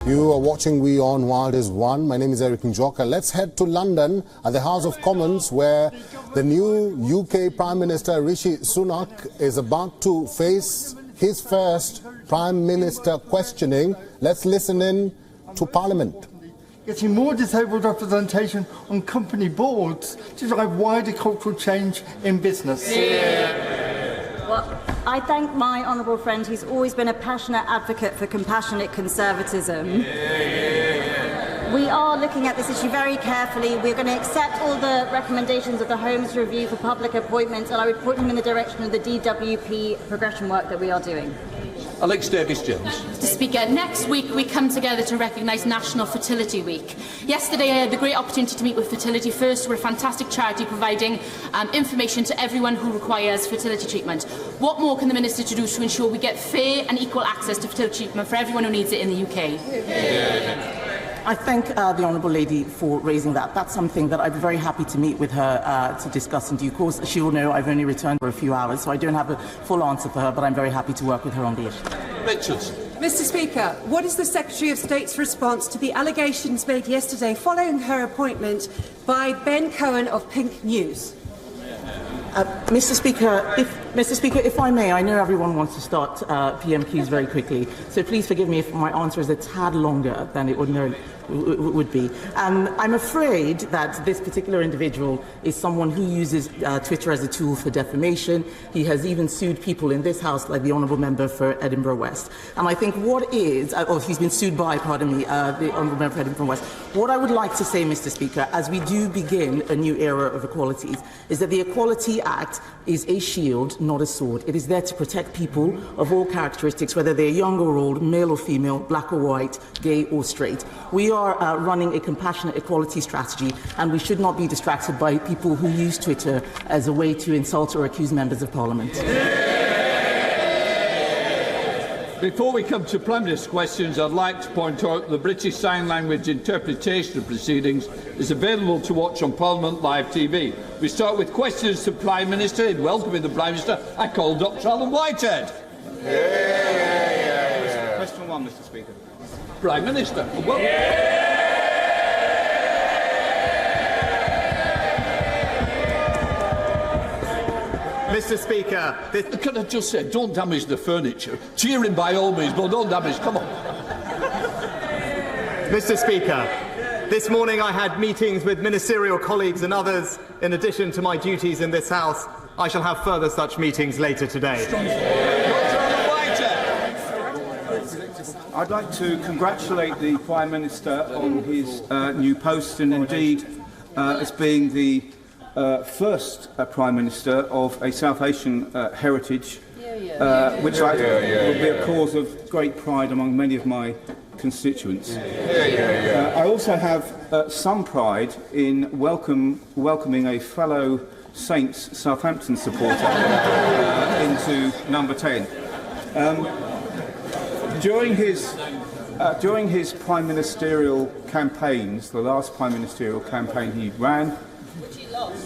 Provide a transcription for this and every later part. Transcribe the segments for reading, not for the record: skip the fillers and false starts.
You are watching WION World is One. My name is Eric Njoka. Let's head to London at the House of Commons, where the new UK Prime Minister Rishi Sunak is about to face his first Prime Minister questioning. Let's listen in to Parliament. Getting more disabled representation on company boards to drive wider cultural change in business. Well, I thank my honourable friend who's always been a passionate advocate for compassionate conservatism. We are looking at this issue very carefully. We're going to accept all the recommendations of the Homes Review for public appointments, and I would point them in the direction of the DWP progression work that we are doing. Alex Davis-Jones. Mr. Speaker, next week we come together to recognise National Fertility Week. Yesterday I had the great opportunity to meet with Fertility First. We're a fantastic charity providing information to everyone who requires fertility treatment. What more can the Minister do to ensure we get fair and equal access to fertility treatment for everyone who needs it in the UK? I thank the Honourable Lady for raising that. That's something that I'd be very happy to meet with her to discuss in due course. She will know I've only returned for a few hours, so I don't have a full answer for her, but I'm very happy to work with her on the issue. Richards. Mr. Speaker, what is the Secretary of State's response to the allegations made yesterday following her appointment by Ben Cohen of Pink News? Mr. Speaker, if I may, I know everyone wants to start PMQs very quickly, so please forgive me if my answer is a tad longer than it ordinarily would be. I'm afraid that this particular individual is someone who uses Twitter as a tool for defamation. He has even sued people in this House, like the Honourable Member for Edinburgh West. And I think he's been sued by, pardon me, the Honourable Member for Edinburgh West. What I would like to say, Mr. Speaker, as we do begin a new era of equalities, is that the Equality Act is a shield, not a sword. It is there to protect people of all characteristics, whether they're young or old, male or female, black or white, gay or straight. We are running a compassionate equality strategy, and we should not be distracted by people who use Twitter as a way to insult or accuse members of Parliament. Before we come to Prime Minister's questions, I'd like to point out the British Sign Language interpretation of proceedings is available to watch on Parliament Live TV. We start with questions to Prime Minister. In welcoming the Prime Minister, I call Dr. Alan Whitehead. Question one, Mr. Speaker. Prime Minister. Mr. Speaker, Can I just say, don't damage the furniture. Cheering by all means, but don't damage. Come on. Mr. Speaker, this morning I had meetings with ministerial colleagues and others. In addition to my duties in this House, I shall have further such meetings later today. I'd like to congratulate the Prime Minister on his new post, and indeed as being the first Prime Minister of a South Asian heritage, which will be a cause of great pride among many of my constituents. I also have some pride in welcoming a fellow Saints Southampton supporter into number 10. During his prime ministerial campaigns, the last prime ministerial campaign he ran,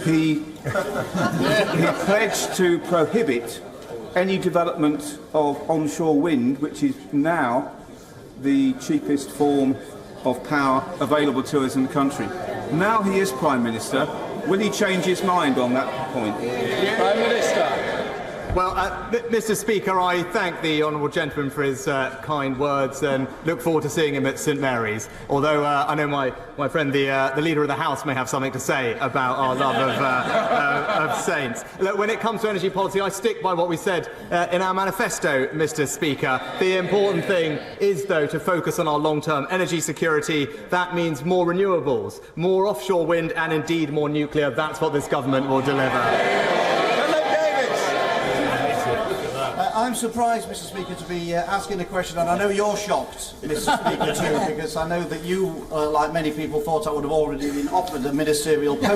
he pledged to prohibit any development of onshore wind, which is now the cheapest form of power available to us in the country. Now he is Prime Minister. Will he change his mind on that point? Prime Minister. Well, Mr. Speaker, I thank the honourable gentleman for his kind words and look forward to seeing him at St Mary's. Although I know my friend, the Leader of the House, may have something to say about our love of Saints. Look, when it comes to energy policy, I stick by what we said in our manifesto, Mr. Speaker. The important thing is, though, to focus on our long-term energy security. That means more renewables, more offshore wind, and indeed more nuclear. That's what this government will deliver. I'm surprised, Mr. Speaker, to be asking a question, and I know you're shocked, Mr. Speaker, too, because I know that you, like many people, thought I would have already been offered a ministerial post.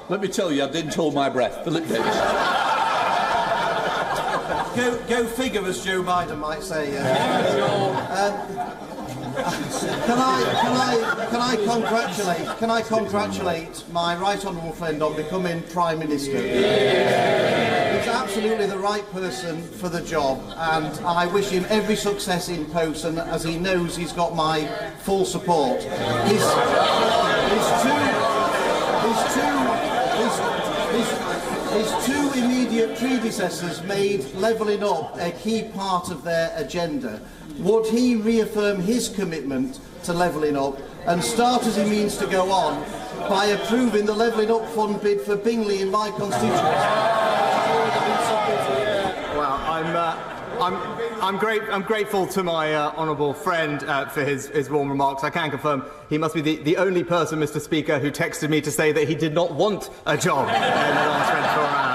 Let me tell you, I didn't hold my breath. Philip Davis. Go figure, as Joe Biden might say. Can I congratulate my right honourable friend on becoming Prime Minister? He's absolutely the right person for the job, and I wish him every success in post, and as he knows, he's got my full support. His two immediate predecessors made levelling up a key part of their agenda. Would he reaffirm his commitment to levelling up and start, as he means to go on, by approving the levelling up fund bid for Bingley in my constituency? Well, I'm grateful to my honourable friend for his warm remarks. I can confirm he must be the only person, Mr. Speaker, who texted me to say that he did not want a job in the last 24 hours.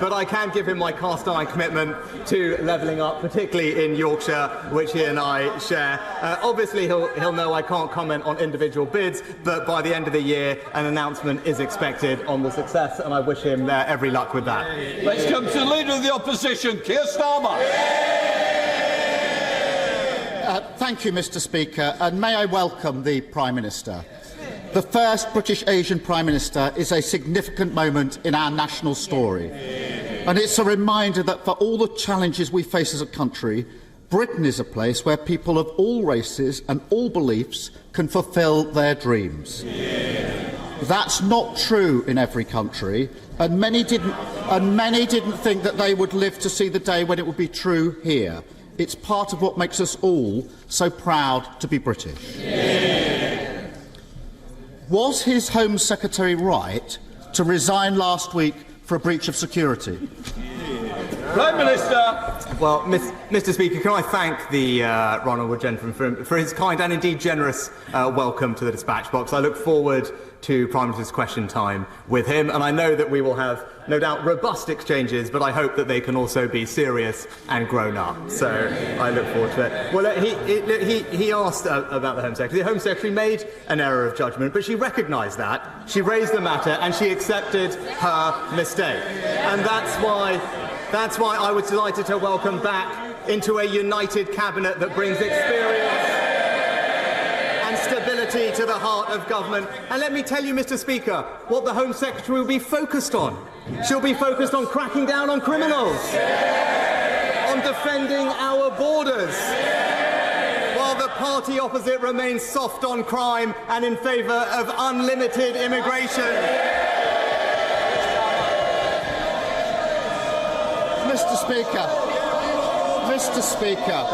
But I can give him my cast-iron commitment to levelling up, particularly in Yorkshire, which he and I share. Obviously, he'll know I can't comment on individual bids, but by the end of the year, an announcement is expected on the success, and I wish him every luck with that. Let's come to the Leader of the Opposition, Keir Starmer. Thank you, Mr. Speaker, and may I welcome the Prime Minister. The first British Asian Prime Minister is a significant moment in our national story. And it's a reminder that for all the challenges we face as a country, Britain is a place where people of all races and all beliefs can fulfil their dreams. That's not true in every country, and many didn't think that they would live to see the day when it would be true here. It's part of what makes us all so proud to be British. Was his Home Secretary right to resign last week for a breach of security? Prime Minister. Well, Mr. Speaker, can I thank the honourable gentleman for his kind and indeed generous welcome to the dispatch box. I look forward to Prime Minister's question time with him, and I know that we will have, no doubt, robust exchanges, but I hope that they can also be serious and grown up. So I look forward to it. Well, he asked about the Home Secretary. The Home Secretary made an error of judgment, but she recognised that. She raised the matter and she accepted her mistake. And that's why I was delighted to welcome back into a united cabinet that brings experience and stability to the heart of government. And let me tell you, Mr. Speaker, what the Home Secretary will be focused on. She'll be focused on cracking down on criminals, on defending our borders, while the party opposite remains soft on crime and in favour of unlimited immigration. Mr. Speaker,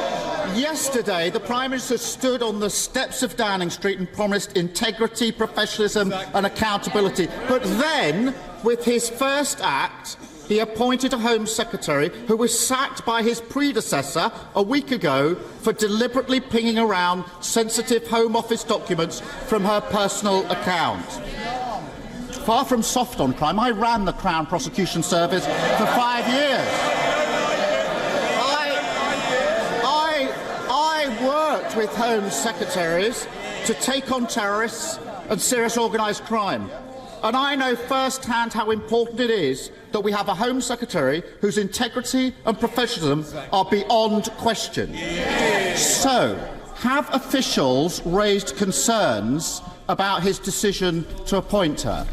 yesterday the Prime Minister stood on the steps of Downing Street and promised integrity, professionalism and accountability. But then, with his first act, he appointed a Home Secretary who was sacked by his predecessor a week ago for deliberately pinging around sensitive Home Office documents from her personal account. Far from soft on crime, I ran the Crown Prosecution Service for 5 years. I worked with Home Secretaries to take on terrorists and serious organised crime. And I know firsthand how important it is that we have a Home Secretary whose integrity and professionalism are beyond question. So, have officials raised concerns about his decision to appoint her?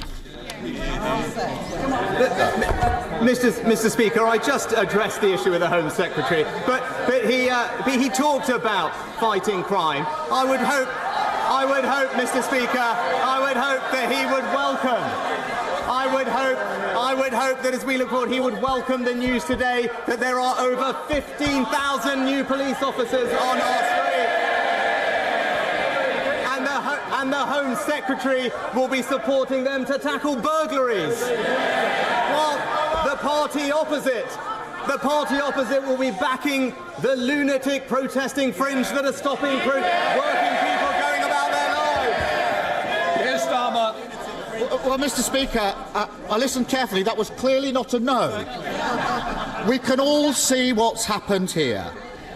Mr. Speaker, I just addressed the issue with the Home Secretary, but he talked about fighting crime. I would hope, Mr. Speaker, I would hope that he would welcome. I would hope that as we look forward, he would welcome the news today that there are over 15,000 new police officers on our street. And the Home Secretary will be supporting them to tackle burglaries. While the party opposite will be backing the lunatic protesting fringe that are stopping working people going about their lives. Keir Starmer. Well, Mr. Speaker, I listened carefully. That was clearly not a no. We can all see what's happened here.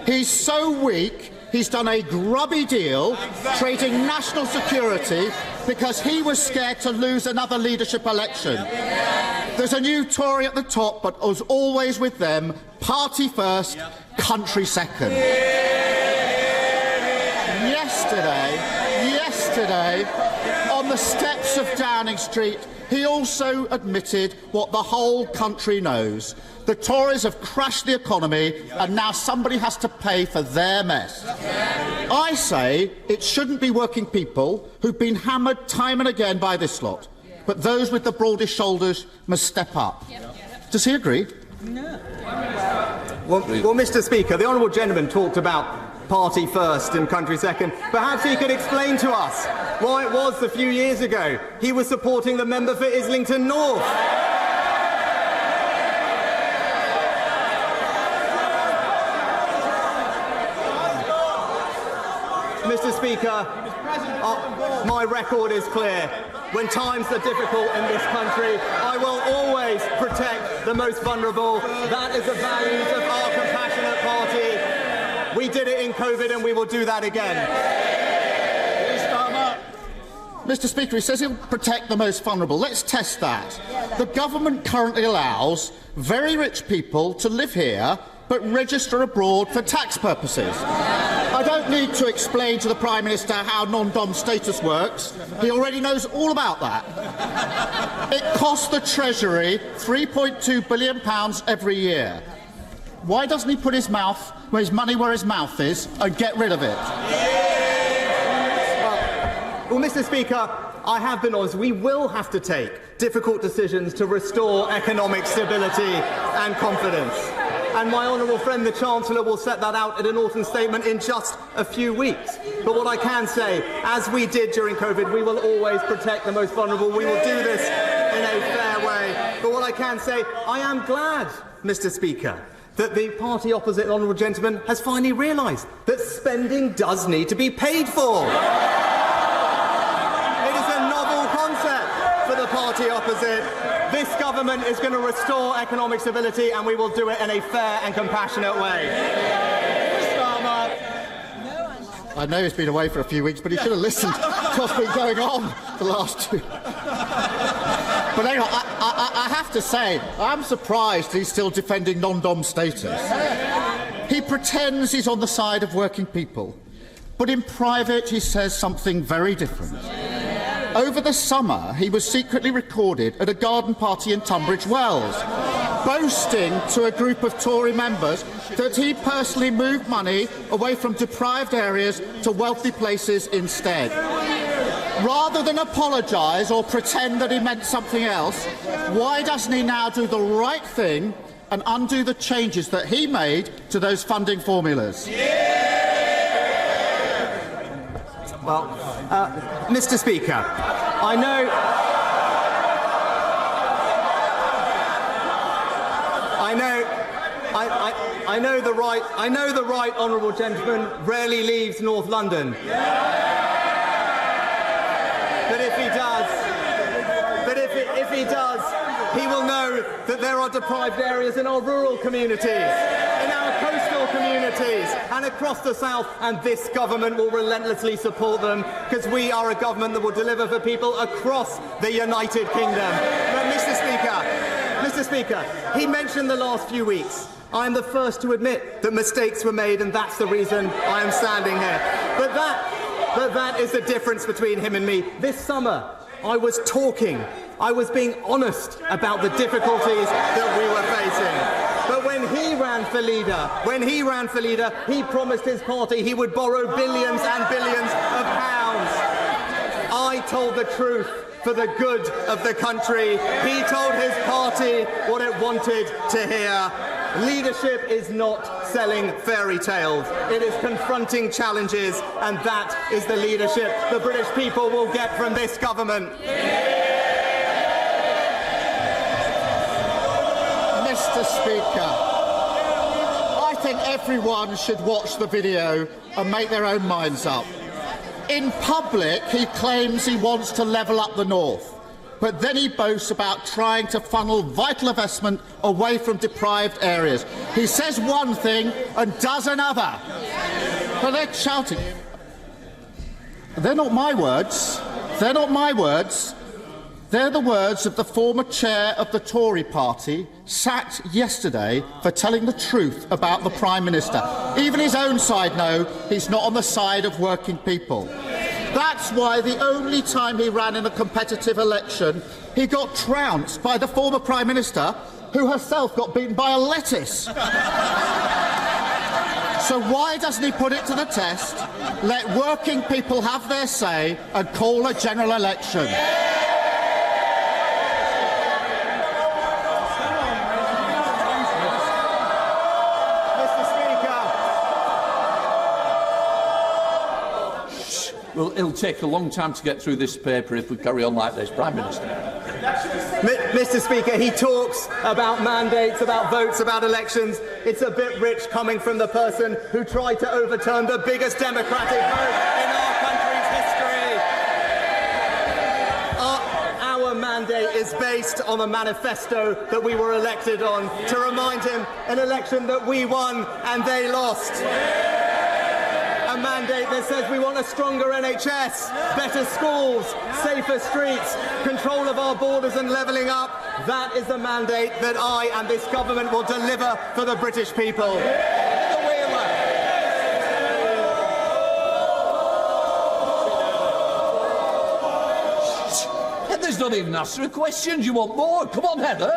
He's so weak, he's done a grubby deal, trading national security because he was scared to lose another leadership election. There's a new Tory at the top, but as always with them, party first, country second. Yesterday, on the steps of Downing Street, he also admitted what the whole country knows. The Tories have crashed the economy, and now somebody has to pay for their mess. I say it shouldn't be working people who've been hammered time and again by this lot, but those with the broadest shoulders must step up. Does he agree? No. Well, Mr. Speaker, the honourable gentleman talked about party first and country second. Perhaps he could explain to us why it was a few years ago he was supporting the member for Islington North. Mr. Speaker, my record is clear. When times are difficult in this country, I will always protect the most vulnerable. That is the values of our compassionate party. We did it in COVID and we will do that again. Mr. Speaker, he says he'll protect the most vulnerable. Let's test that. The government currently allows very rich people to live here but register abroad for tax purposes. I don't need to explain to the Prime Minister how non-dom status works. He already knows all about that. It costs the Treasury £3.2 billion every year. Why doesn't he put his money where his mouth is and get rid of it? Well, Mr. Speaker, I have been honest. We will have to take difficult decisions to restore economic stability and confidence. And my honourable friend, the Chancellor, will set that out in an autumn statement in just a few weeks. But what I can say, as we did during COVID, we will always protect the most vulnerable. We will do this in a fair way. But what I can say, I am glad, Mr. Speaker, that the party opposite, the honourable gentleman, has finally realised that spending does need to be paid for. It is a novel concept for the party opposite. This government is going to restore economic stability, and we will do it in a fair and compassionate way. I know he's been away for a few weeks, but he should have listened to what's been going on the last 2. But anyway, I have to say, I'm surprised he's still defending non-dom status. He pretends he's on the side of working people, but in private he says something very different. Over the summer, he was secretly recorded at a garden party in Tunbridge Wells, boasting to a group of Tory members that he personally moved money away from deprived areas to wealthy places instead. Rather than apologise or pretend that he meant something else, why doesn't he now do the right thing and undo the changes that he made to those funding formulas? Well, Mr. Speaker, I know the right honourable gentleman rarely leaves North London. But if he does, he will know that there are deprived areas in our rural communities, in our coastal communities, and across the south, and this government will relentlessly support them, because we are a government that will deliver for people across the United Kingdom. But Mr. Speaker, he mentioned the last few weeks. I am the first to admit that mistakes were made, and that's the reason I am standing here. But that is the difference between him and me. This summer, I was being honest about the difficulties that we were facing. But when he ran for leader, he promised his party he would borrow billions and billions of pounds. I told the truth for the good of the country. He told his party what it wanted to hear. Leadership is not selling fairy tales. It is confronting challenges, and that is the leadership the British people will get from this government. Mr. Speaker, I think everyone should watch the video and make their own minds up. In public, he claims he wants to level up the north, but then he boasts about trying to funnel vital investment away from deprived areas. He says one thing and does another. But they're shouting. They're not my words. They're not my words. They're the words of the former chair of the Tory party, sacked yesterday for telling the truth about the Prime Minister. Even his own side know he's not on the side of working people. That's why the only time he ran in a competitive election, he got trounced by the former Prime Minister, who herself got beaten by a lettuce. So why doesn't he put it to the test, let working people have their say and call a general election? Well, it'll take a long time to get through this paper if we carry on like this, Prime Minister. Mr. Speaker, he talks about mandates, about votes, about elections. It's a bit rich coming from the person who tried to overturn the biggest democratic vote in our country's history. Our mandate is based on a manifesto that we were elected on, to remind him an election that we won and they lost. A mandate that says we want a stronger NHS, better schools, safer streets, control of our borders and levelling up. That is the mandate that I and this government will deliver for the British people. Heather's not even answering a question. You want more? Come on, Heather.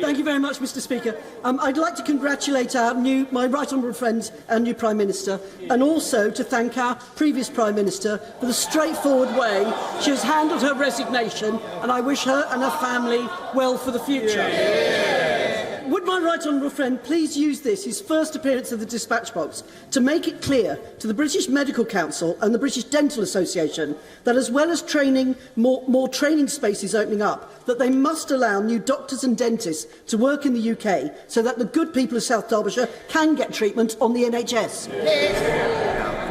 Thank you very much, Mr. Speaker. I'd like to congratulate my right honourable friend and new Prime Minister, and also to thank our previous Prime Minister for the straightforward way she has handled her resignation, and I wish her and her family well for the future. Would my right honourable friend please use this, his first appearance of the dispatch box, to make it clear to the British Medical Council and the British Dental Association that, as well as more training spaces opening up, that they must allow new doctors and dentists to work in the UK so that the good people of South Derbyshire can get treatment on the NHS?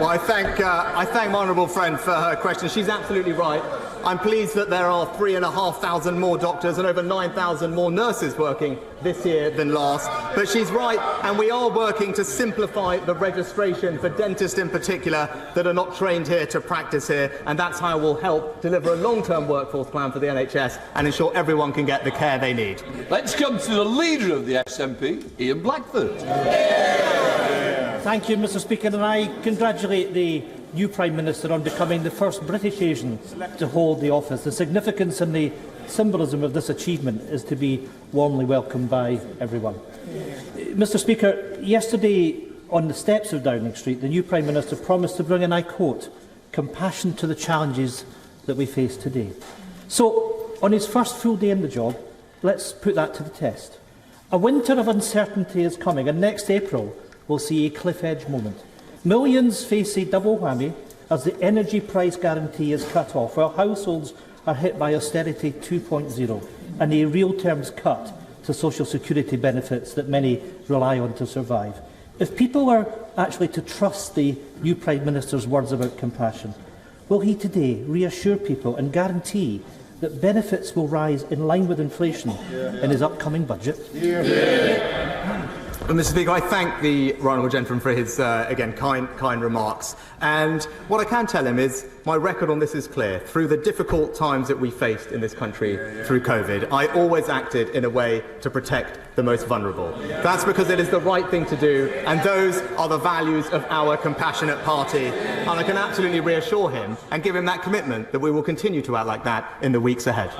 Well, I thank my honourable friend for her question. She's absolutely right. I'm pleased that there are 3,500 more doctors and over 9,000 more nurses working this year than last. But she's right, and we are working to simplify the registration for dentists in particular that are not trained here to practice here, and that's how we'll help deliver a long-term workforce plan for the NHS and ensure everyone can get the care they need. Let's come to the leader of the SNP, Ian Blackford. Thank you, Mr. Speaker, and I congratulate the new Prime Minister on becoming the first British Asian to hold the office. The significance and the symbolism of this achievement is to be warmly welcomed by everyone. Mr. Speaker, yesterday on the steps of Downing Street, the new Prime Minister promised to bring, and I quote, compassion to the challenges that we face today. So, on his first full day in the job, let's put that to the test. A winter of uncertainty is coming, and next April we'll see a cliff-edge moment. Millions face a double whammy as the energy price guarantee is cut off, while households are hit by austerity 2.0 and a real terms cut to social security benefits that many rely on to survive. If people are actually to trust the new Prime Minister's words about compassion, will he today reassure people and guarantee that benefits will rise in line with inflation in his upcoming budget? Well, Mr. Speaker, I thank the right honourable gentleman for his, again, kind remarks. And what I can tell him is my record on this is clear. Through the difficult times that we faced in this country through COVID, I always acted in a way to protect the most vulnerable. That's because it is the right thing to do, and those are the values of our compassionate party. And I can absolutely reassure him and give him that commitment that we will continue to act like that in the weeks ahead.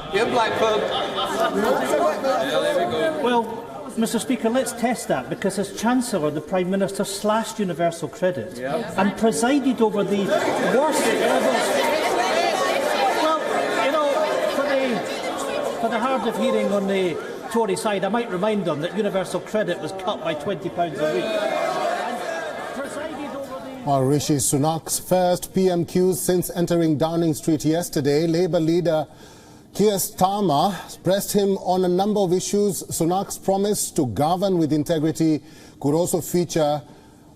Well, Mr. Speaker, let's test that, because as Chancellor, the Prime Minister slashed universal credit and presided over the worst levels. Well, you know, for the hard of hearing on the Tory side, I might remind them that universal credit was cut by £20 a week. Rishi Sunak's first PMQs since entering Downing Street yesterday. Labour leader Keir Starmer pressed him on a number of issues. Sunak's promise to govern with integrity could also feature,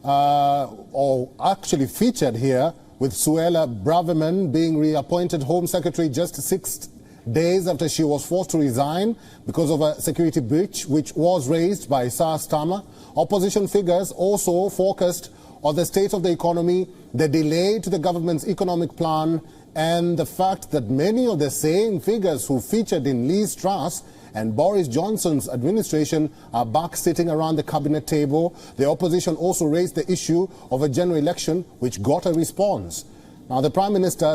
or actually featured here, with Suella Braverman being reappointed Home Secretary just 6 days after she was forced to resign because of a security breach which was raised by Sir Starmer. Opposition figures also focused on the state of the economy, the delay to the government's economic plan, and the fact that many of the same figures who featured in Liz Truss and Boris Johnson's administration are back sitting around the cabinet table. The opposition also raised the issue of a general election, which got a response. Now, the Prime Minister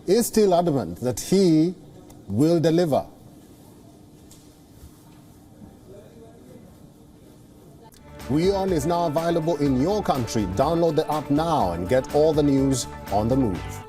is still adamant that he will deliver. WION is now available in your country. Download the app now and get all the news on the move.